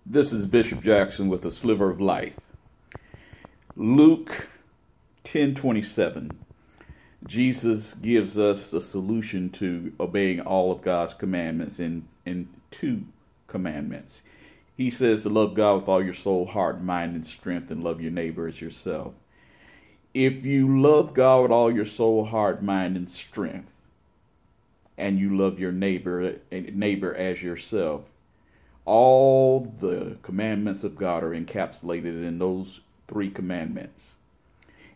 This is Bishop Jackson with a sliver of life. Luke 10:27. Jesus gives us a solution to obeying all of God's commandments in two commandments. He says to love God with all your soul, heart, mind, and strength, and love your neighbor as yourself. If you love God with all your soul, heart, mind, and strength, and you love your neighbor as yourself, all the commandments of God are encapsulated in those three commandments.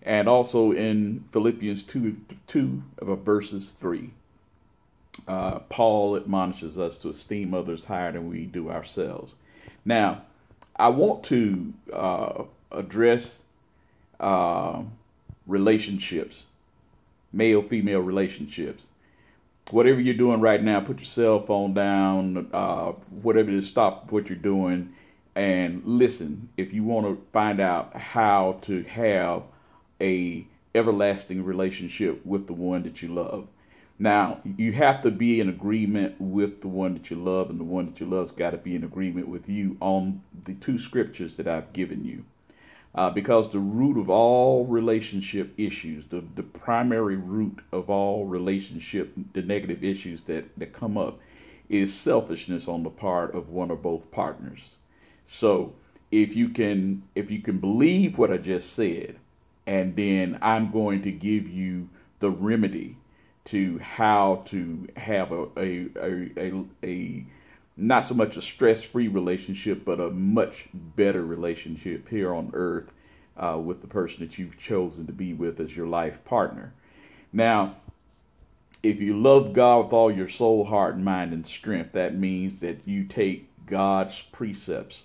And also in Philippians 2 verses 3, Paul admonishes us to esteem others higher than we do ourselves. Now, I want to address relationships, male-female relationships. Whatever you're doing right now, put your cell phone down, whatever it is, stop what you're doing and listen. If you want to find out how to have a everlasting relationship with the one that you love. Now, you have to be in agreement with the one that you love, and the one that you love's got to be in agreement with you on the two scriptures that I've given you. Because the root of all relationship issues, the primary root of all relationship, the negative issues that come up, is selfishness on the part of one or both partners. So if you can believe what I just said, and then I'm going to give you the remedy to how to have a not so much a stress-free relationship, but a much better relationship here on earth with the person that you've chosen to be with as your life partner. Now, if you love God with all your soul, heart, mind, and strength, that means that you take God's precepts,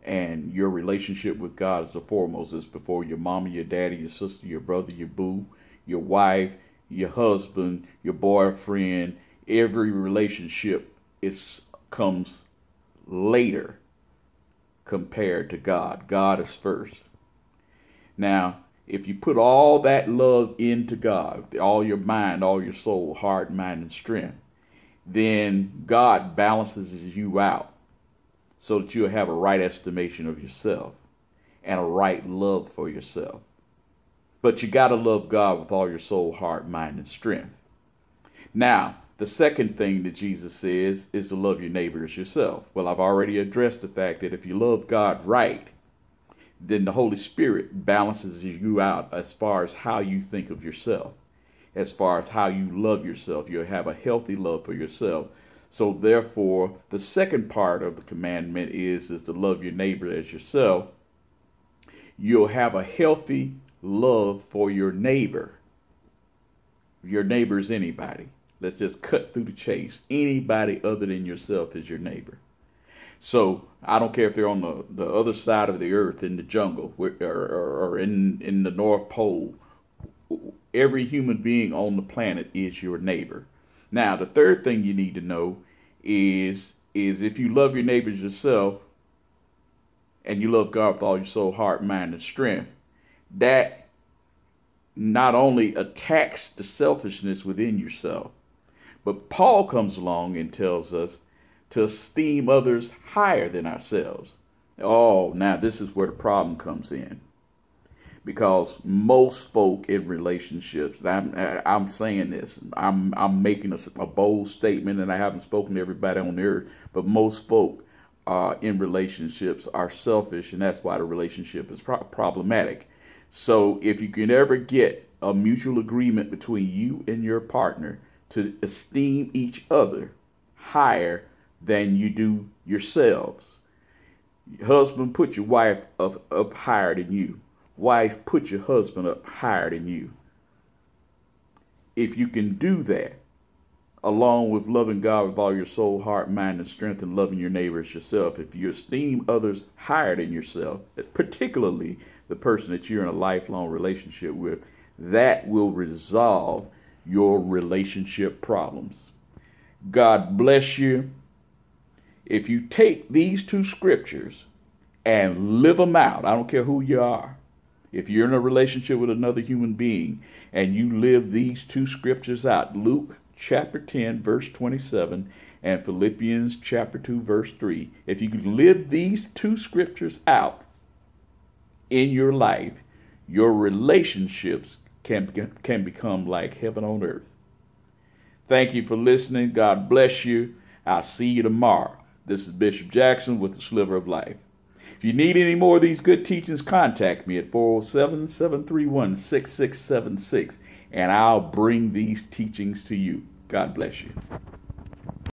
and your relationship with God is the foremost. It's before your mama, your daddy, your sister, your brother, your boo, your wife, your husband, your boyfriend. Every relationship comes later compared to God. God is first. Now, if you put all that love into God, all your mind, all your soul, heart, mind, and strength, then God balances you out so that you'll have a right estimation of yourself and a right love for yourself. But you got to love God with all your soul, heart, mind, and strength. Now, the second thing that Jesus says is to love your neighbor as yourself. Well, I've already addressed the fact that if you love God right, then the Holy Spirit balances you out as far as how you think of yourself, as far as how you love yourself. You'll have a healthy love for yourself. So therefore, the second part of the commandment is to love your neighbor as yourself. You'll have a healthy love for your neighbor. Your neighbor is anybody. Let's just cut through the chase. Anybody other than yourself is your neighbor. So I don't care if they're on the other side of the earth, in the jungle, or in the North Pole. Every human being on the planet is your neighbor. Now, the third thing you need to know is if you love your neighbors yourself, and you love God with all your soul, heart, mind, and strength, that not only attacks the selfishness within yourself, but Paul comes along and tells us to esteem others higher than ourselves. Oh, now this is where the problem comes in. Because most folk in relationships, I'm saying this, I'm making a bold statement, and I haven't spoken to everybody on the earth, but most folk in relationships are selfish, and that's why the relationship is problematic. So if you can ever get a mutual agreement between you and your partner to esteem each other higher than you do yourselves. Husband, put your wife up higher than you. Wife, put your husband up higher than you. If you can do that, along with loving God with all your soul, heart, mind, and strength, and loving your neighbor as yourself, if you esteem others higher than yourself, particularly the person that you're in a lifelong relationship with, that will resolve your relationship problems. God bless you. If you take these two scriptures and live them out, I don't care who you are. If you're in a relationship with another human being and you live these two scriptures out, Luke chapter 10, verse 27, and Philippians chapter 2, verse 3. If you can live these two scriptures out in your life, your relationships can become like heaven on earth. Thank you for listening. God bless you. I'll see you tomorrow. This is Bishop Jackson with the Sliver of Life. If you need any more of these good teachings, contact me at 407-731-6676, and I'll bring these teachings to you. God bless you.